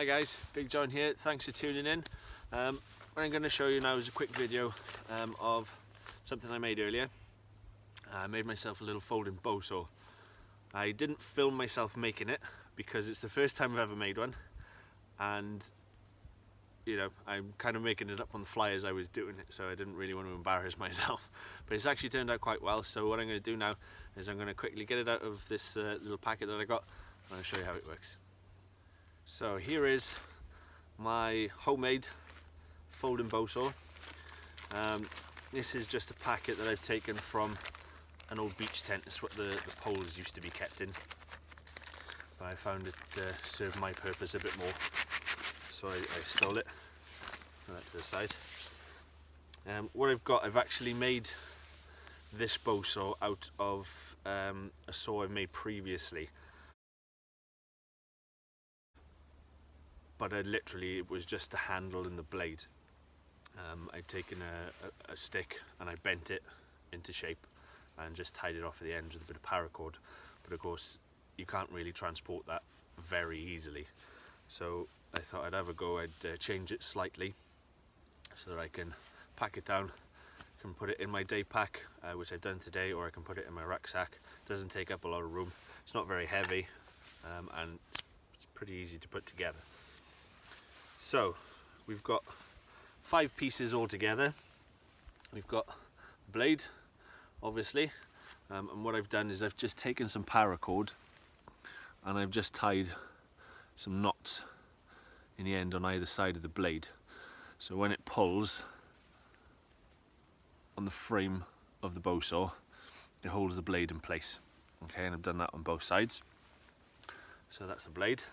Hi guys, Big John here, thanks for tuning in. What I'm going to show you now is a quick video of something I made earlier. I made myself a little folding Bowsaw. I didn't film myself making it because it's the first time I've ever made one, and you know, I'm kind of making it up on the fly as I was doing it, so I didn't really want to embarrass myself. But it's actually turned out quite well, so what I'm going to do now is I'm going to quickly get it out of this little packet that I got, and I'll show you how it works. So here is my homemade folding Bowsaw. This is just a packet that I've taken from an old beach tent. It's what the poles used to be kept in, but I found it served my purpose a bit more, so I stole it. Put that to the side. What I've actually made this Bowsaw out of a saw I've made previously, but it was just the handle and the blade. I'd taken a stick and I bent it into shape and just tied it off at the end with a bit of paracord, but of course you can't really transport that very easily, so I thought I'd have a go. I'd change it slightly so that I can pack it down, can put it in my day pack, which I've done today, or I can put it in my rucksack. It doesn't take up a lot of room, it's not very heavy, and it's pretty easy to put together. So we've got 5 pieces all together. We've got the blade, obviously, and what I've done is I've just taken some paracord and I've just tied some knots in the end on either side of the blade, so when it pulls on the frame of the Bowsaw, it holds the blade in place. Okay, and I've done that on both sides. So that's the blade.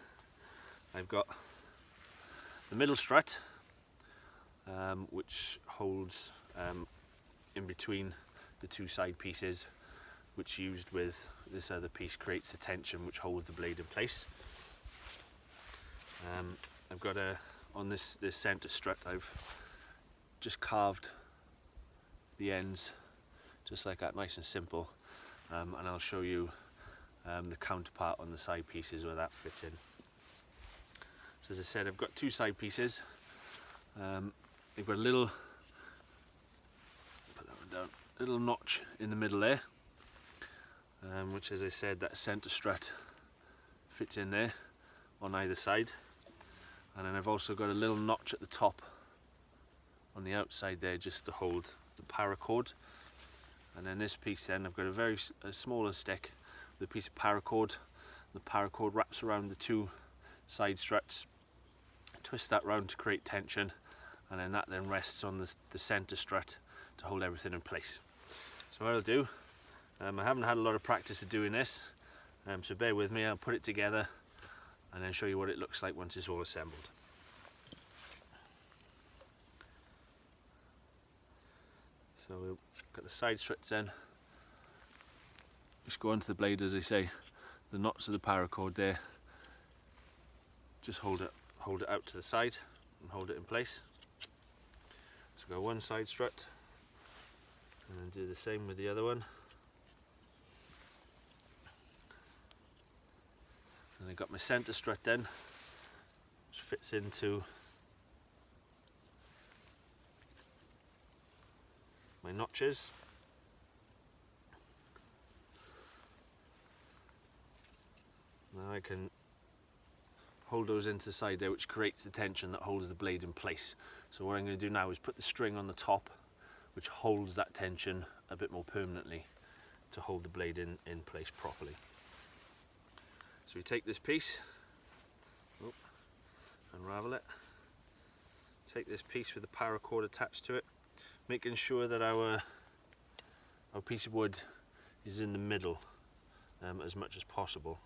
I've got the middle strut, which holds in between the 2 side pieces, which used with this other piece creates the tension which holds the blade in place. I've got on this center strut, I've just carved the ends just like that, nice and simple, and I'll show you the counterpart on the side pieces where that fits in. So as I said, I've got 2 side pieces. They've got a little, put that one down, little notch in the middle there, which, as I said, that center strut fits in there on either side. And then I've also got a little notch at the top on the outside there just to hold the paracord. And then this piece, then I've got a smaller stick with a piece of paracord. The paracord wraps around the 2 side struts, twist that round to create tension, and then that then rests on the center strut to hold everything in place. So what I'll do, I haven't had a lot of practice of doing this, so bear with me. I'll put it together and then show you what it looks like once it's all assembled. So we've got the side struts in, just go onto the blade, as I say, the knots of the paracord there, just hold it out to the side and hold it in place. So go one side strut and then do the same with the other one. And I got my center strut then, which fits into my notches. Now I can hold those into the side there, which creates the tension that holds the blade in place. So what I'm going to do now is put the string on the top, which holds that tension a bit more permanently to hold the blade in place properly. So we take this piece, unravel it, take this piece with the paracord attached to it, making sure that our piece of wood is in the middle as much as possible.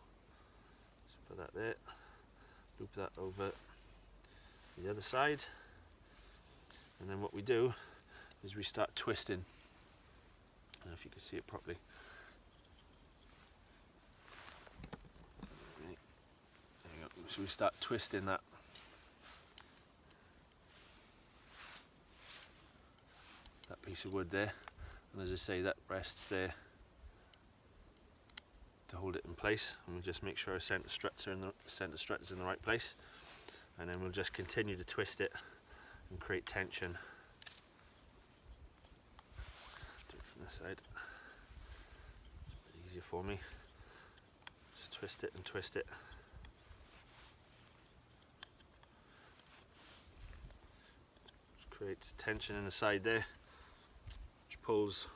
So put that there, loop that over the other side, and then what we do is we start twisting. I don't know if you can see it properly. So we start twisting that piece of wood there, and as I say, that rests there to hold it in place, and we just make sure our center struts are in the right place. and then we'll just continue to twist it and create tension. Do it from this side. It's a bit easier for me. Just twist it and twist it. Just creates tension in the side there, which pulls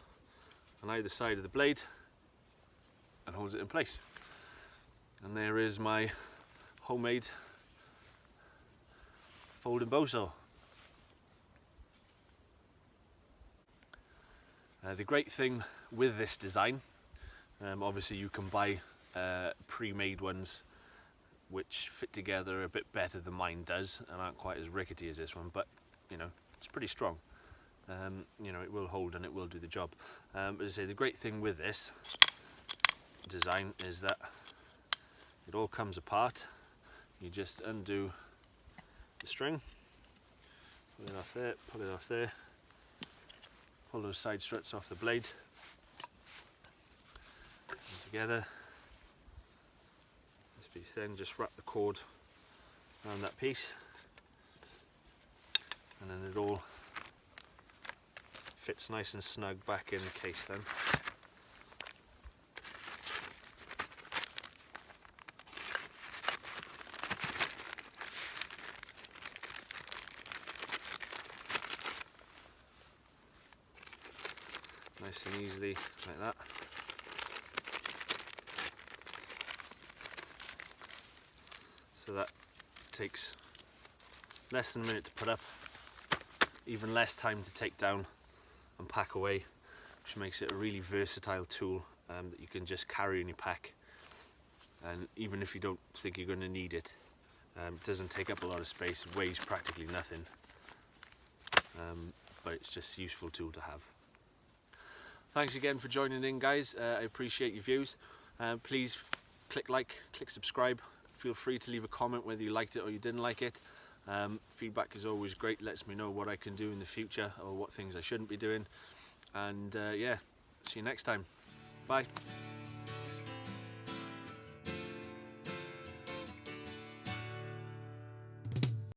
on either side of the blade and holds it in place. And there is my homemade folding Bowsaw. The great thing with this design, obviously you can buy pre-made ones which fit together a bit better than mine does and aren't quite as rickety as this one, but you know, it's pretty strong. You know, it will hold and it will do the job. As I say, the great thing with this design is that it all comes apart. You just undo the string, pull it off there, pull it off there, pull those side struts off the blade, and together. This piece, then just wrap the cord around that piece, and then it all fits nice and snug back in the case then. Nice and easily like that. So that takes less than a minute to put up, even less time to take down and pack away, which makes it a really versatile tool that you can just carry in your pack, and even if you don't think you're going to need it, it doesn't take up a lot of space, it weighs practically nothing, but it's just a useful tool to have. Thanks again for joining in, guys. I appreciate your views. Please click like, click subscribe. Feel free to leave a comment whether you liked it or you didn't like it. Feedback is always great, lets me know what I can do in the future or what things I shouldn't be doing. And yeah, see you next time. Bye.